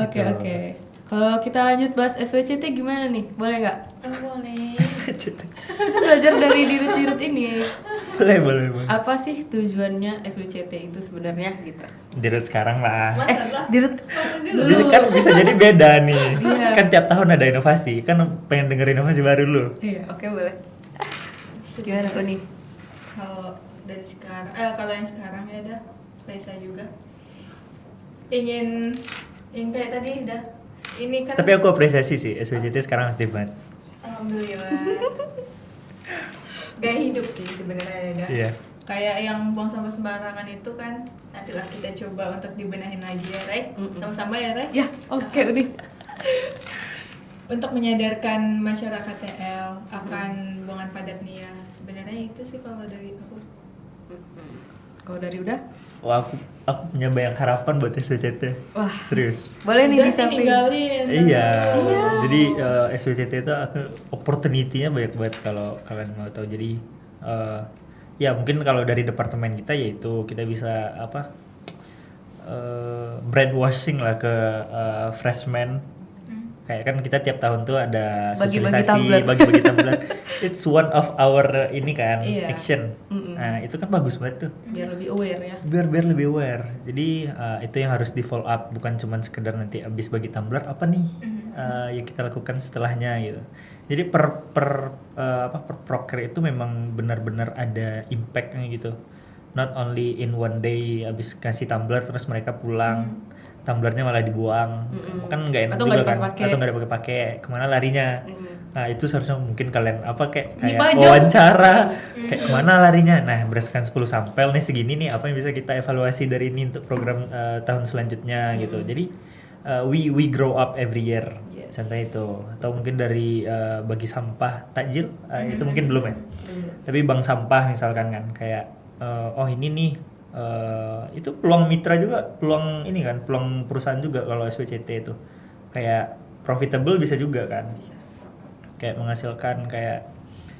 Oke, gitu. oke. Kalau kita lanjut bahas SWCT gimana nih? Boleh nggak? Boleh. SWCT. Kita belajar dari dirut-dirut ini. boleh. Apa sih tujuannya SWCT itu sebenarnya gitu? Dirut sekarang lah. Masa lah. Dirut dulu. Kan bisa jadi beda nih. Iya. Kan tiap tahun ada inovasi. Kan pengen denger inovasi baru lu. Iya, oke boleh. Gimana kok nih? Kalau dari sekarang, kalau yang sekarang ya dah, Raisa juga ingin kayak tadi dah. Ini kan. Tapi aku apresiasi sih SWCT sekarang aktif banget. Alhamdulillah. Gaya hidup sih sebenarnya ya dah. Iya. Kayak yang buang sampah sembarangan itu kan nantilah kita coba untuk dibenahin lagi ya, Ray. Sama-sama ya, Ray. Ya, oke nih. Untuk menyadarkan masyarakat TL akan buangan padat nih ya. Sebenarnya itu sih kalau dari aku. Kalau dari udah? Wah, aku punya banyak harapan buat SWCT. Wah, Serius. boleh nih Udah sih disamping. ninggalin. Iya. Jadi SWCT itu opportunity-nya banyak banget kalau kalian mau tahu. Jadi ya mungkin kalau dari departemen kita yaitu kita bisa brainwashing lah ke freshmen. Kayak kan kita tiap tahun tuh ada Bagi-bagi sosialisasi, tumbler. bagi-bagi tumbler. It's one of our ini kan Iya. action. Nah itu kan bagus banget tuh. Biar lebih aware ya. Biar lebih aware. Jadi itu yang harus di follow up, bukan cuma sekedar nanti abis bagi tumbler apa nih yang kita lakukan setelahnya gitu. Jadi per proker itu memang benar-benar ada impactnya gitu. Not only in one day abis kasih tumbler terus mereka pulang. Tumblernya malah dibuang, kan nggak enak Atau juga nggak kan, dipakai-pakai. atau nggak dipakai, kemana larinya? Nah itu seharusnya mungkin kalian kayak Dipajang. wawancara, kayak kemana larinya? Nah berdasarkan 10 sampel nih segini nih apa yang bisa kita evaluasi dari ini untuk program tahun selanjutnya gitu. Jadi we grow up every year, Yes. contoh itu. Atau mungkin dari bagi sampah takjil, itu mungkin belum ya. Tapi bank sampah misalkan kan, kayak oh ini nih. Itu peluang mitra juga, peluang ini kan, peluang perusahaan juga kalau SWCT itu kayak profitable bisa juga kan, kayak menghasilkan kayak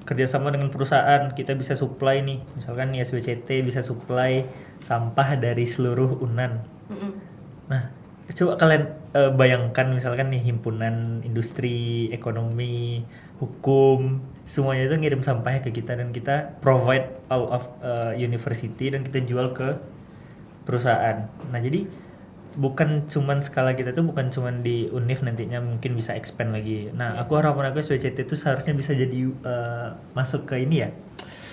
kerjasama dengan perusahaan kita bisa supply nih, misalkan nih SWCT bisa supply sampah dari seluruh UNAN. Nah coba kalian bayangkan misalkan nih himpunan industri, ekonomi, hukum semuanya itu ngirim sampahnya ke kita dan kita provide all of university dan kita jual ke perusahaan. Nah jadi bukan cuman skala kita tuh bukan cuman di Univ, nantinya mungkin bisa expand lagi. Nah aku harapan aku SWCT itu seharusnya bisa jadi masuk ke ini ya,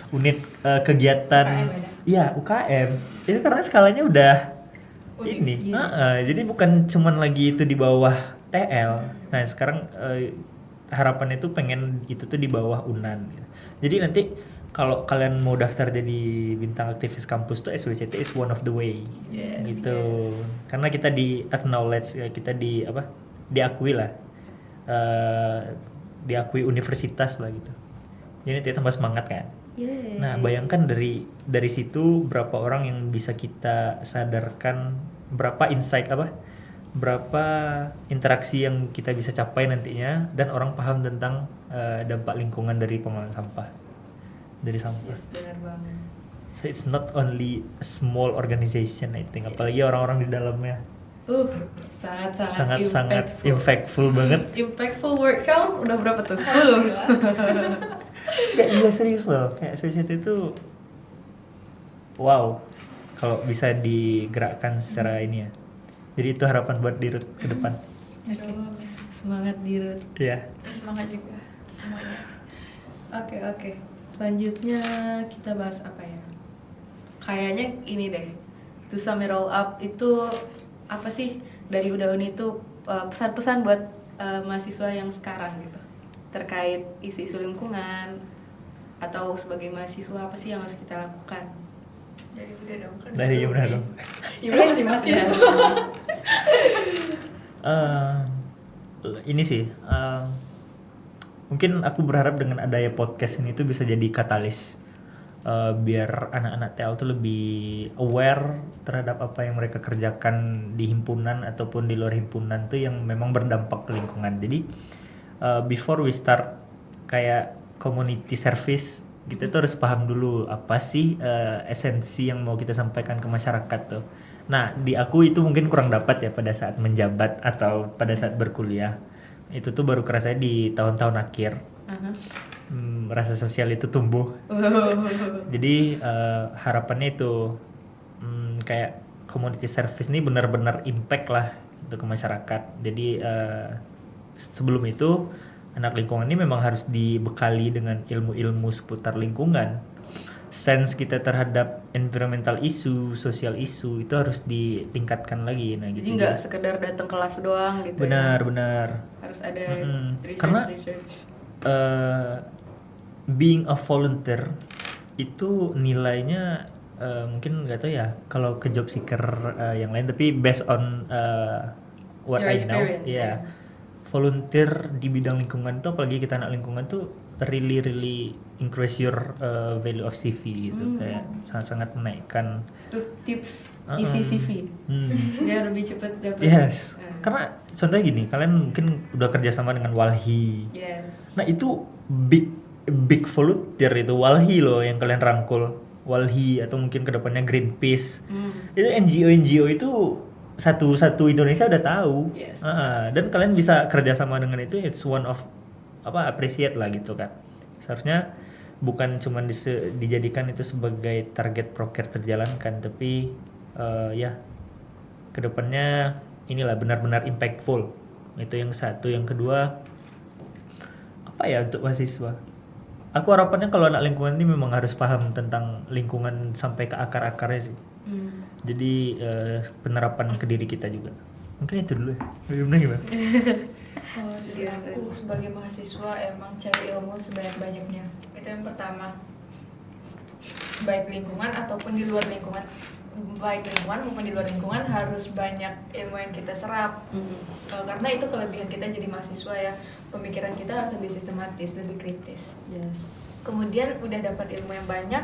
unit kegiatan UKM itu karena skalanya udah Univ, ini. Jadi bukan cuman lagi itu di bawah TL. Nah sekarang harapan itu pengen itu tuh di bawah UNAN gitu. Jadi nanti kalau kalian mau daftar jadi bintang aktivis kampus tuh SWCT is one of the way. Yes, Gitu. Karena kita di acknowledge, kita diakui lah. Diakui universitas lah gitu. Jadi nanti tambah semangat kan. Yeay. Nah, bayangkan dari situ berapa orang yang bisa kita sadarkan, berapa insight berapa interaksi yang kita bisa capai nantinya dan orang paham tentang dampak lingkungan dari pengolahan sampah. Dari sampah. Yes, benar banget. So it's not only a small organization I think, apalagi orang-orang di dalamnya. Sangat Impactful banget. Impactful word count udah berapa tuh? 10. Kayak gila serius loh, kayak SWCT itu wow kalau bisa digerakkan secara ini ya. Jadi itu harapan buat Dirut ke depan. Oke. Semangat Dirut. Iya. Semangat juga semuanya. Oke. Selanjutnya kita bahas apa ya? Kayaknya ini deh. To sum it all up itu apa sih dari Udaun itu pesan-pesan buat mahasiswa yang sekarang gitu terkait isu-isu lingkungan atau sebagai mahasiswa apa sih yang harus kita lakukan? Dari udah dong kan. Dari Yumna dong. Yumna masih mahasiswa. Ini sih mungkin aku berharap dengan adanya podcast ini tuh bisa jadi katalis biar anak-anak TL tuh lebih aware terhadap apa yang mereka kerjakan di himpunan ataupun di luar himpunan tuh yang memang berdampak ke lingkungan. Jadi before we start kayak community service, kita tuh harus paham dulu apa sih esensi yang mau kita sampaikan ke masyarakat tuh. Nah, di aku itu mungkin kurang dapat ya pada saat menjabat atau pada saat berkuliah. Itu tuh baru kerasa di tahun-tahun akhir. Aha. Rasa sosial itu tumbuh. Jadi harapannya itu kayak community service ini benar-benar impact lah untuk ke masyarakat. Jadi sebelum itu anak lingkungan ini memang harus dibekali dengan ilmu-ilmu seputar lingkungan. Sense kita terhadap environmental issue, social issue itu harus ditingkatkan lagi. Nah, Jadi gitu. nggak sekedar datang kelas doang gitu. Benar. Harus ada Karena research. Being a volunteer itu nilainya mungkin nggak tahu ya kalau ke job seeker yang lain, tapi based on what Your I know, experience, ya volunteer di bidang lingkungan tuh, apalagi kita anak lingkungan tuh really increase your value of CV gitu, kayak sangat menaikkan Tuh tips isi CV biar lebih cepat dapat. Yes, karena contohnya gini, kalian mungkin udah kerjasama dengan Walhi. Yes. Nah itu big volunteer itu Walhi loh yang kalian rangkul. Walhi atau mungkin kedepannya Greenpeace. Itu NGO itu satu Indonesia udah tahu. Yes. Dan kalian bisa kerjasama dengan itu, it's one of appreciate lah gitu kan. Seharusnya bukan cuma dijadikan itu sebagai target proker terjalankan, tapi ya kedepannya inilah benar-benar impactful. Itu yang satu. Yang kedua apa ya untuk mahasiswa? Aku harapannya kalau anak lingkungan ini memang harus paham tentang lingkungan sampai ke akar-akarnya sih. Jadi penerapan ke diri kita juga. Mungkin itu dulu ya. Gimana gimana? Kalau dari aku sebagai mahasiswa emang cari ilmu sebanyak-banyaknya. Itu yang pertama. Baik lingkungan ataupun di luar lingkungan. Baik lingkungan maupun di luar lingkungan harus banyak ilmu yang kita serap. Karena itu kelebihan kita jadi mahasiswa ya. Pemikiran kita harus lebih sistematis, lebih kritis. Yes. Kemudian udah dapat ilmu yang banyak,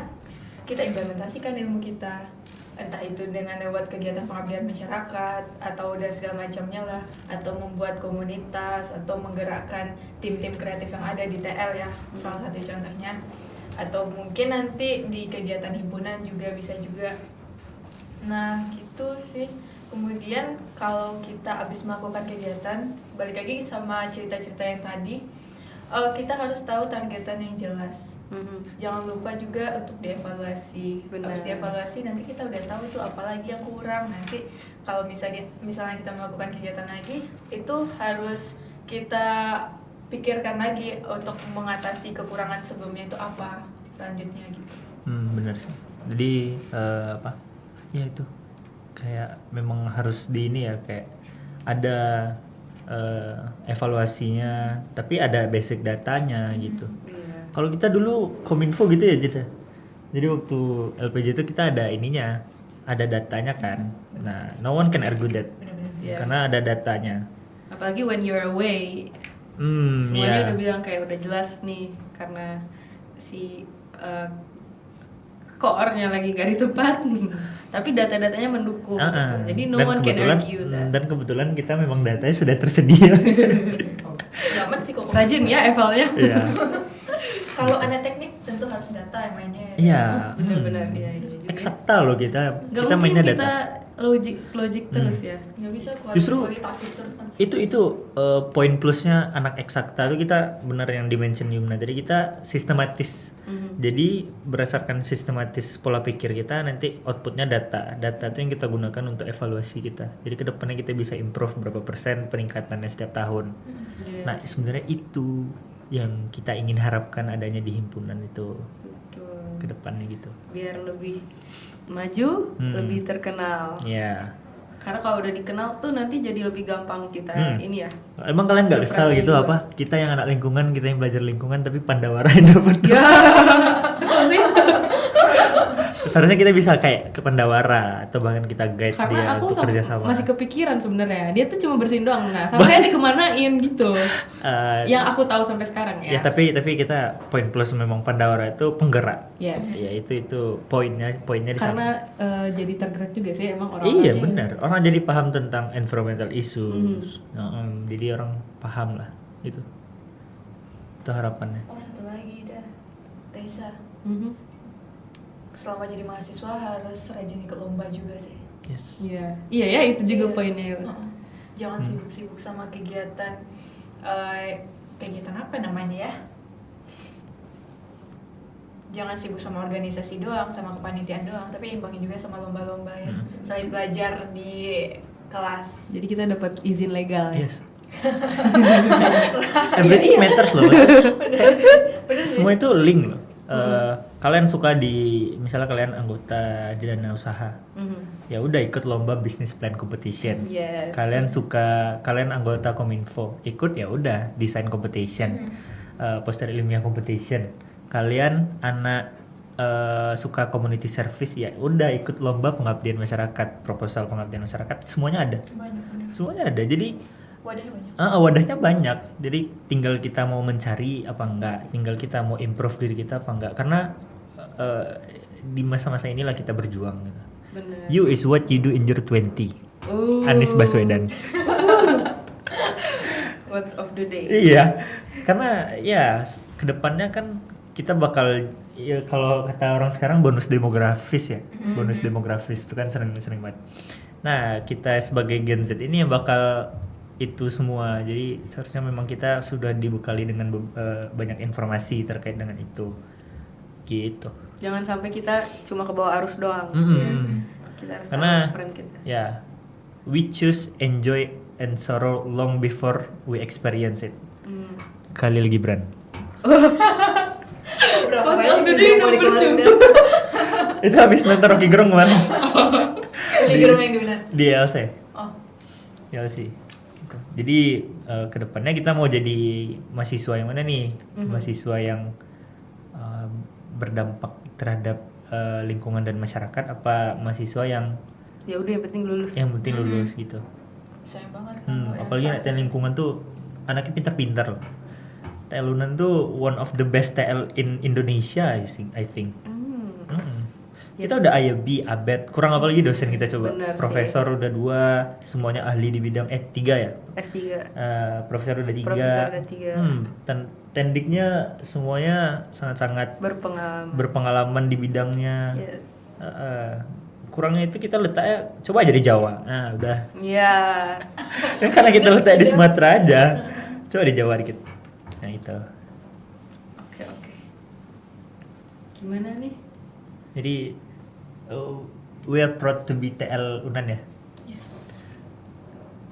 kita implementasikan ilmu kita. Entah itu dengan lewat kegiatan pengabdian masyarakat atau dan segala macamnya lah, atau membuat komunitas atau menggerakkan tim-tim kreatif yang ada di TL ya, salah satu contohnya. Atau mungkin nanti di kegiatan himpunan juga bisa juga. Nah gitu sih. Kemudian kalau kita habis melakukan kegiatan, balik lagi sama cerita-cerita yang tadi, kita harus tahu targetan yang jelas. Jangan lupa juga untuk dievaluasi. Habis dievaluasi nanti kita udah tahu tuh apa lagi yang kurang. Nanti kalau misalnya kita melakukan kegiatan lagi, itu harus kita pikirkan lagi untuk mengatasi kekurangan sebelumnya itu apa selanjutnya gitu. Benar sih. Jadi ya itu kayak memang harus di ini ya, kayak ada evaluasinya, tapi ada basic datanya gitu. Kalau kita dulu Kominfo gitu ya Jita. Jadi waktu LPJ itu kita ada ininya, ada datanya kan. Nah, no one can argue that. Yes. Karena ada datanya. Apalagi when you're away, semuanya udah bilang kayak udah jelas nih, karena si core-nya lagi gak di tempat. Tapi data-datanya mendukung gitu. Jadi no one can argue that. Dan kebetulan kita memang datanya sudah tersedia. Gamet sih kok. Rajin ya evalnya. Iya. Kalau ada teknik tentu harus data yang mainnya. Iya. Benar-benar iya. Eksakta loh kita Gak mainnya mungkin data. kita logik terus ya. Nggak bisa Justru kualitatif terus kan. itu poin plusnya anak eksakta tuh, kita benar yang dimention Yumna tadi, kita sistematis. Jadi berdasarkan sistematis pola pikir kita, nanti outputnya data itu yang kita gunakan untuk evaluasi kita. Jadi kedepannya kita bisa improve berapa persen peningkatannya setiap tahun. Yes. Nah sebenarnya itu yang kita ingin harapkan adanya di himpunan itu kedepannya gitu. Biar lebih maju, lebih terkenal. Ya. Karena kalau udah dikenal tuh nanti jadi lebih gampang kita ini ya. Emang kalian nggak kesal gitu juga. apa? Kita yang anak lingkungan, kita yang belajar lingkungan, tapi Pandawara yang dapat. Ya, kesel sih. Seharusnya kita bisa kayak ke Pandawara atau bahkan kita guide Karena dia aku untuk kerjasama. masih kepikiran sebenarnya. Dia tuh cuma bersihin doang. Nah, sama saya dikemanain gitu. Yang aku tahu sampai sekarang ya. Ya tapi kita poin plus memang Pandawara itu penggerak. Yes. Ya itu poinnya di sana. Karena jadi tergerak juga sih emang orang. Iya benar. Orang jadi paham tentang environmental issues. Jadi orang paham lah itu. Itu harapannya. Oh satu lagi dah, Raisa. Selama jadi mahasiswa harus rajin ikut lomba juga sih. Yes. Iya ya, itu juga Iya. poinnya. Jangan sibuk-sibuk sama kegiatan kegiatan apa namanya ya? Jangan sibuk sama organisasi doang, sama kepanitiaan doang, tapi imbangin juga sama lomba-lomba ya. Selain belajar di kelas. Jadi kita dapat izin legal. Yes. Everything matters loh. Bener sih. Semua itu link loh. Kalian suka misalnya kalian anggota di dana usaha, ya udah ikut lomba business plan competition. Yes. Kalian anggota Kominfo, ikut ya udah design competition, poster ilmiah competition. Kalian anak suka community service, ya udah ikut lomba pengabdian masyarakat, proposal pengabdian masyarakat, semuanya ada. Banyak. Semuanya ada. Jadi Wadahnya banyak. wadahnya banyak, jadi tinggal kita mau mencari apa enggak, tinggal kita mau improve diri kita apa enggak, karena di masa-masa inilah kita berjuang gitu. Bener. You is what you do in your 20. Anies Baswedan. Words of the day. Iya, karena ya kedepannya kan kita bakal, ya kalau kata orang sekarang bonus demografis ya, bonus demografis itu kan sering banget. Nah, kita sebagai Gen Z ini yang bakal itu semua, jadi seharusnya memang kita sudah dibekali dengan banyak informasi terkait dengan itu, gitu. Jangan sampai kita cuma ke bawah arus doang. Kita harus Karena tahu peran kita. ya, we choose enjoy and sorrow long before we experience it. Khalil Gibran. Berapa Words banyak of the yang day mau nomor dikeluarin 2. dan Itu habis nonton Rocky Gerung kemarin. Gerung yang gimana? Di LC. Oh, LC. Gitu. Jadi kedepannya kita mau jadi mahasiswa yang mana nih? Mahasiswa yang berdampak terhadap lingkungan dan masyarakat, apa mahasiswa yang Ya udah yang penting lulus. penting lulus gitu. sayang banget kan. kalau Apalagi yang TL lingkungan tuh anaknya pintar-pintar loh. TL Unan tuh one of the best TL in Indonesia I think. Kita udah IAB, ABET, kurang apa lagi dosen kita coba. Bener sih. Profesor udah 2, semuanya ahli di bidang 3 ya. S3. Profesor udah 3. Profesor udah 3. Tendiknya semuanya sangat-sangat berpengalaman di bidangnya. Yes. Kurangnya itu kita letaknya coba aja di Jawa. Nah, udah. Iya. Kan karena kita letak di Sumatera aja. Coba di Jawa dikit. Nah, itu. Oke. Gimana nih? Jadi we are proud to be TL Unan ya. Yes.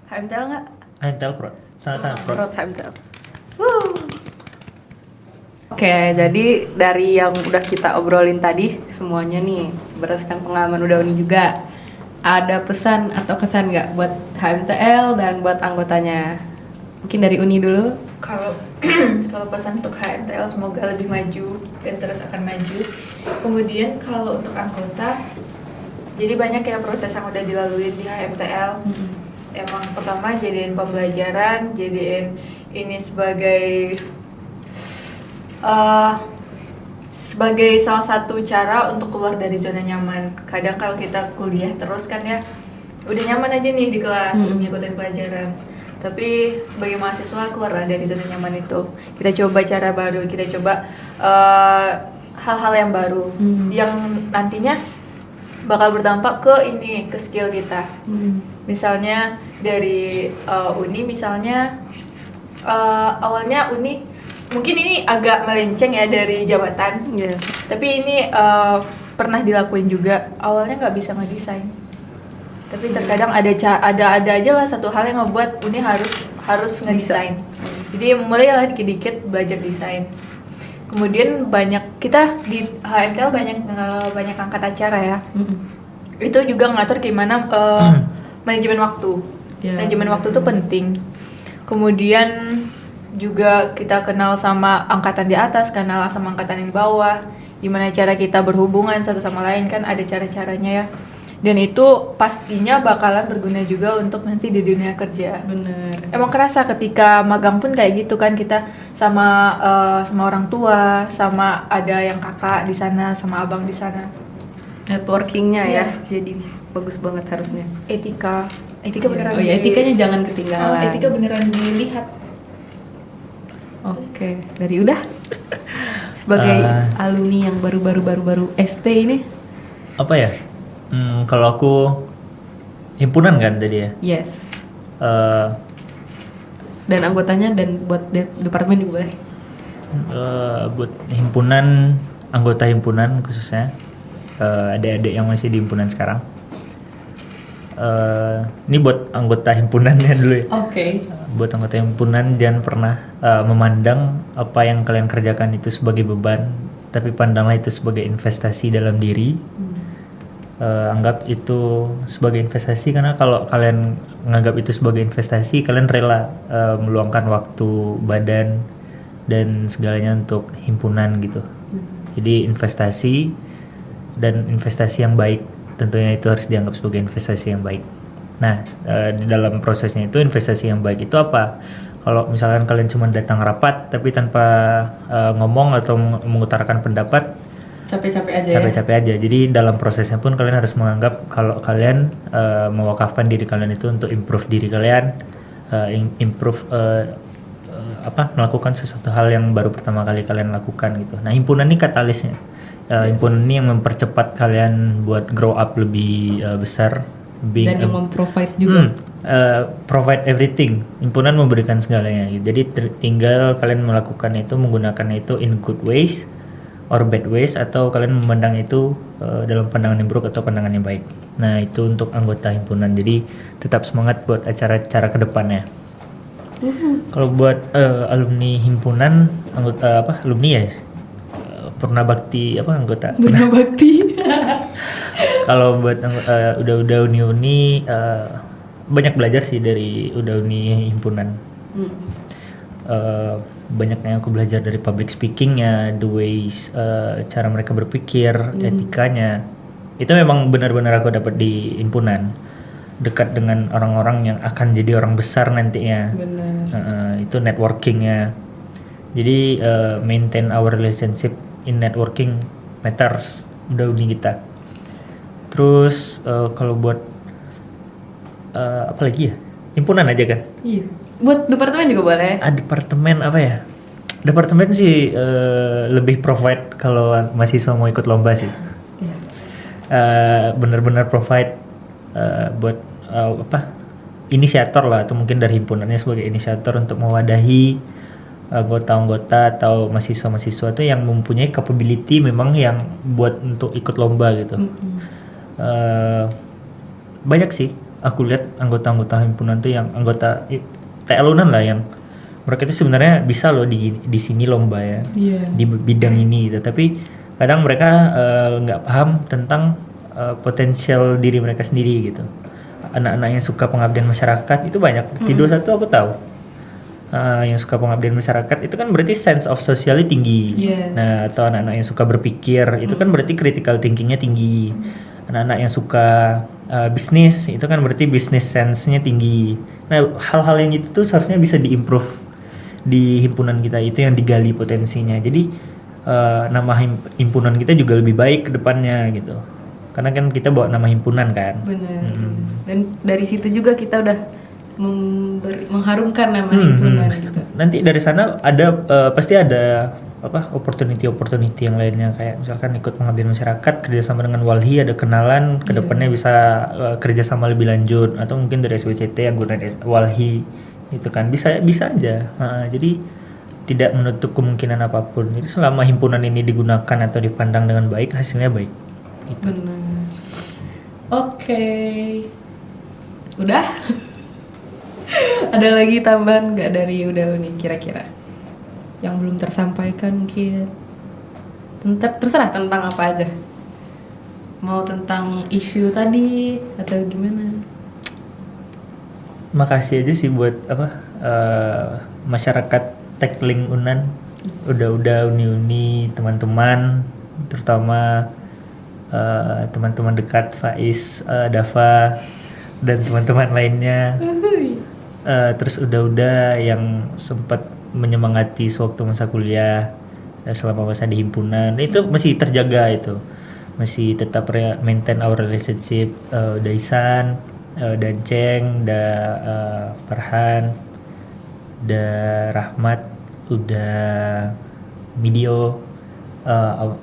HMTL nggak? I'm TL proud. Sangat-sangat proud. Proud HMTL. Oke, jadi dari yang udah kita obrolin tadi semuanya nih berdasarkan pengalaman udah Uni juga, ada pesan atau kesan nggak buat HMTL dan buat anggotanya? Mungkin dari Uni dulu. Kalau kalau pesan untuk HMTL semoga lebih maju dan terus akan maju. Kemudian kalau untuk anggota, jadi banyak ya proses yang udah dilalui di HMTL. Emang pertama jadiin pembelajaran, jadiin ini sebagai salah satu cara untuk keluar dari zona nyaman. Kadang kalau kita kuliah terus kan ya udah nyaman aja nih di kelas, udah ngikutin pelajaran. Tapi sebagai mahasiswa keluar dari zona nyaman itu. Kita coba cara baru, kita coba hal-hal yang baru yang nantinya bakal berdampak ke skill kita. Misalnya dari Uni misalnya awalnya Uni mungkin ini agak melenceng ya dari jabatan. Iya. Tapi ini pernah dilakuin juga. Awalnya nggak bisa ngedesain. Tapi terkadang ada aja lah satu hal yang ngebuat Uni harus ngedesain. Jadi mulailah dikit-dikit belajar desain. Kemudian kita di HMTL banyak angkat acara ya. Itu juga ngatur gimana manajemen waktu. Ya. Manajemen waktu itu penting. Kemudian juga kita kenal sama angkatan di atas, kenal sama angkatan yang di bawah, gimana cara kita berhubungan satu sama lain, kan ada cara-caranya ya. Dan itu pastinya bakalan berguna juga untuk nanti di dunia kerja. Bener. Emang kerasa ketika magang pun kayak gitu kan, kita sama orang tua, sama ada yang kakak di sana, sama abang di sana. Networkingnya ya, Iya. jadi bagus banget harusnya. Etika beneran. Oh ya, etikanya jangan ketinggalan. Etika beneran dilihat. Oke, dari udah sebagai alumni yang baru ST ini. Apa ya? Kalau aku himpunan kan tadi ya. Yes. Eh, Dan anggotanya dan buat departemen juga boleh. Buat himpunan, anggota himpunan khususnya, adik-adik yang masih di himpunan sekarang. Ini buat anggota himpunannya dulu ya. Oke. Buat anggota himpunan, jangan pernah memandang apa yang kalian kerjakan itu sebagai beban, tapi pandanglah itu sebagai investasi dalam diri. Anggap itu sebagai investasi, karena kalau kalian menganggap itu sebagai investasi, kalian rela meluangkan waktu, badan, dan segalanya untuk himpunan gitu. Jadi investasi, dan investasi yang baik tentunya itu harus dianggap sebagai investasi yang baik. Nah, di dalam prosesnya itu investasi yang baik itu apa? Kalau misalkan kalian cuma datang rapat tapi tanpa ngomong atau mengutarakan pendapat, Capek-capek aja ya. capek-capek aja. Jadi dalam prosesnya pun kalian harus menganggap kalau kalian mewakafkan diri kalian itu untuk improve diri kalian, melakukan sesuatu hal yang baru pertama kali kalian lakukan gitu. Nah, himpunan ini katalisnya. Himpunan ini yang mempercepat kalian buat grow up lebih besar, Dan yang memprovide juga. provide everything. Himpunan memberikan segalanya gitu. Jadi tinggal kalian melakukan itu, menggunakannya itu in good ways or bad ways, atau kalian memandang itu dalam pandangan yang buruk atau pandangan yang baik. Nah, itu untuk anggota himpunan. Jadi tetap semangat buat acara-acara kedepannya. Kalau buat alumni himpunan, anggota alumni ya, purna bakti anggota. Benar bakti. Kalau buat udah uni banyak belajar sih dari udah uni himpunan. Banyak yang aku belajar dari public speakingnya, the ways, cara mereka berpikir, etikanya. Itu memang benar-benar aku dapat di himpunan. Dekat dengan orang-orang yang akan jadi orang besar nantinya. Benar. Itu networkingnya. Jadi maintain our relationship in networking matters. Udah uni kita. Terus kalau buat apa lagi ya? Himpunan aja kan? Iya. Buat departemen juga boleh. Departemen apa ya? Departemen sih lebih provide kalau mahasiswa mau ikut lomba sih. Iya. Bener-bener provide buat inisiator lah, atau mungkin dari himpunannya sebagai inisiator untuk mewadahi anggota-anggota atau mahasiswa-mahasiswa itu yang mempunyai capability memang yang buat untuk ikut lomba gitu. Banyak sih aku lihat anggota-anggota himpunan tuh yang anggota TLUnan lah, yang mereka itu sebenarnya bisa loh di sini lomba ya, di bidang ini gitu. Tapi kadang mereka nggak paham tentang potensial diri mereka sendiri gitu. Anak-anak yang suka pengabdian masyarakat itu banyak. Di 21 aku tahu yang suka pengabdian masyarakat itu kan berarti sense of sociality tinggi. Nah, atau anak-anak yang suka berpikir itu kan berarti critical thinkingnya tinggi. Anak-anak yang suka bisnis itu kan berarti business sense-nya tinggi. Nah, hal-hal yang itu tuh seharusnya bisa diimprove di himpunan kita, itu yang digali potensinya. Jadi nama himpunan kita juga lebih baik ke depannya gitu. Karena kan kita bawa nama himpunan kan. Benar. Dan dari situ juga kita udah mengharumkan nama himpunan gitu. Nanti dari sana ada pasti ada opportunity yang lainnya, kayak misalkan ikut pengabdian masyarakat, kerjasama dengan Walhi, ada kenalan kedepannya bisa kerjasama lebih lanjut, atau mungkin dari SWCT anggota Walhi itu kan bisa aja. Jadi tidak menutup kemungkinan apapun. Jadi selama himpunan ini digunakan atau dipandang dengan baik, hasilnya baik. Gitu. Benar. Oke. Udah? Ada lagi tambahan nggak dari udah uni kira-kira? Yang belum tersampaikan mungkin? Terserah tentang apa aja. Mau tentang isu tadi atau gimana? Makasih aja sih buat masyarakat Tekling Unan, udah uni teman-teman, terutama teman-teman dekat Faiz, Dafa, dan teman-teman lainnya. Terus udah yang sempat menyemangati sewaktu masa kuliah, selama masa di himpunan itu masih terjaga, itu masih tetap maintain our relationship. Daisan, Danceng, Farhan, Rahmat, udah Midio,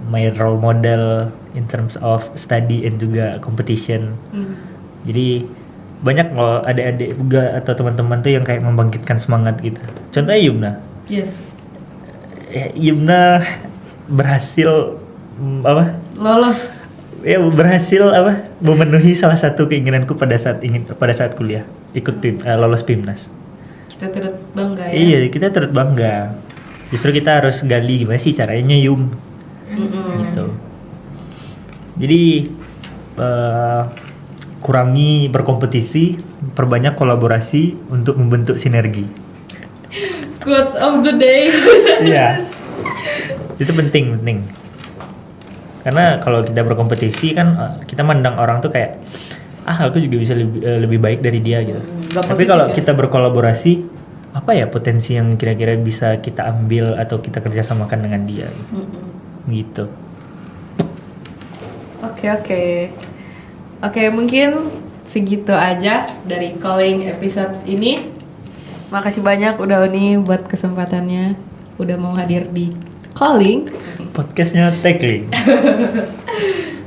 my role model in terms of study and juga competition. Jadi banyak loh adik-adik juga atau teman-teman tuh yang kayak membangkitkan semangat gitu. Contohnya Yumna. Yes. Yumna berhasil Lolos. berhasil memenuhi salah satu keinginanku pada saat kuliah, ikut lolos PIMNAS. Kita turut bangga ya. Iya, kita turut bangga. Justru kita harus gali gimana sih caranya Yum. Gitu. Jadi kurangi berkompetisi, perbanyak kolaborasi untuk membentuk sinergi. Quotes of the day. Iya. Itu penting. Karena kalau kita berkompetisi kan kita mandang orang tuh kayak aku juga bisa lebih baik dari dia gitu. Tapi kalau kita berkolaborasi, apa ya potensi yang kira-kira bisa kita ambil atau kita kerjasamakan dengan dia gitu. Oke, mungkin segitu aja dari calling episode ini. Makasih banyak udah Uni buat kesempatannya, udah mau hadir di calling Podcastnya Tackling.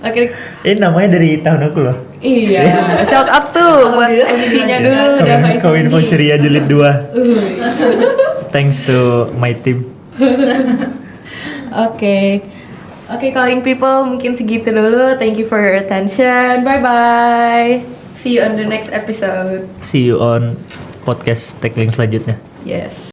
Oke. Ini namanya dari tahun aku loh. Iya, shout out tuh buat MC-nya dulu udah Kau info ceria jilid 2. Thanks to my team. Oke, calling people mungkin segitu dulu. Thank you for your attention. Bye bye. See you on the next episode. See you on podcast Tackling selanjutnya. Yes.